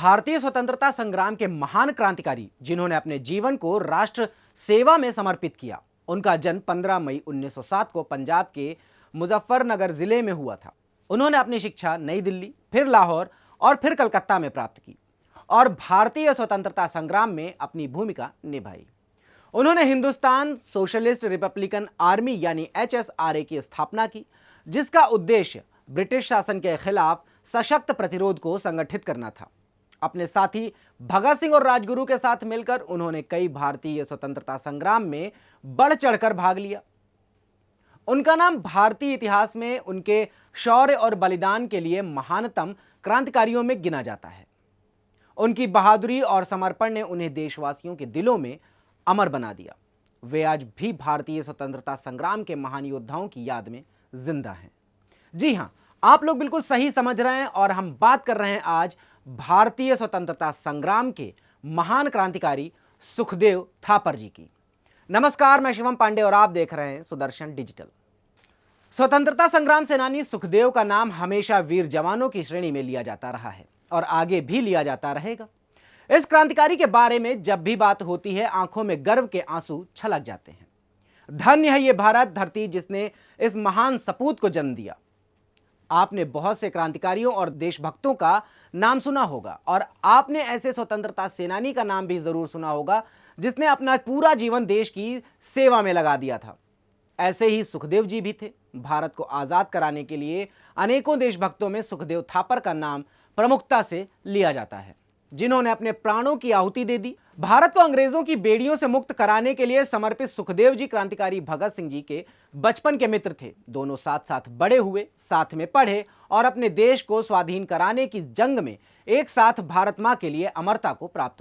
भारतीय स्वतंत्रता संग्राम के महान क्रांतिकारी जिन्होंने अपने जीवन को राष्ट्र सेवा में समर्पित किया, उनका जन्म 15 मई 1907 को पंजाब के मुजफ्फरनगर जिले में हुआ था। उन्होंने अपनी शिक्षा नई दिल्ली, फिर लाहौर और फिर कलकत्ता में प्राप्त की और भारतीय स्वतंत्रता संग्राम में अपनी भूमिका निभाई। उन्होंने हिंदुस्तान सोशलिस्ट रिपब्लिकन आर्मी यानी HSRA की स्थापना की, जिसका उद्देश्य ब्रिटिश शासन के खिलाफ सशक्त प्रतिरोध को संगठित करना था। अपने साथी भगत सिंह और राजगुरु के साथ मिलकर उन्होंने कई भारतीय स्वतंत्रता संग्राम में बढ़ चढ़कर भाग लिया। उनका नाम भारतीय इतिहास में उनके शौर्य और बलिदान के लिए महानतम क्रांतिकारियों में गिना जाता है। उनकी बहादुरी और समर्पण ने उन्हें देशवासियों के दिलों में अमर बना दिया। वे आज भी भारतीय स्वतंत्रता संग्राम के महान योद्धाओं की याद में जिंदा हैं। जी हां, आप लोग बिल्कुल सही समझ रहे हैं और हम बात कर रहे हैं आज भारतीय स्वतंत्रता संग्राम के महान क्रांतिकारी सुखदेव थापर जी की। नमस्कार, मैं शिवम पांडे और आप देख रहे हैं सुदर्शन डिजिटल। स्वतंत्रता संग्राम सेनानी सुखदेव का नाम हमेशा वीर जवानों की श्रेणी में लिया जाता रहा है और आगे भी लिया जाता रहेगा। इस क्रांतिकारी के बारे में जब भी बात होती है, आंखों में गर्व के आंसू छलक जाते हैं। धन्य है ये भारत धरती जिसने इस महान सपूत को जन्म दिया। आपने बहुत से क्रांतिकारियों और देशभक्तों का नाम सुना होगा और आपने ऐसे स्वतंत्रता सेनानी का नाम भी जरूर सुना होगा जिसने अपना पूरा जीवन देश की सेवा में लगा दिया था। ऐसे ही सुखदेव जी भी थे। भारत को आजाद कराने के लिए अनेकों देशभक्तों में सुखदेव थापर का नाम प्रमुखता से लिया जाता है, जिन्होंने अपने प्राणों की आहुति दे दी। भारत को अंग्रेजों की बेड़ियों से मुक्त कराने के लिए समर्पित सुखदेव जी क्रांतिकारी भगत सिंह जी के बचपन के मित्र थे। दोनों साथ साथ बड़े हुए, साथ में पढ़े और अपने देश को स्वाधीन कराने की जंग में एक साथ भारत मां के लिए अमरता को प्राप्त हो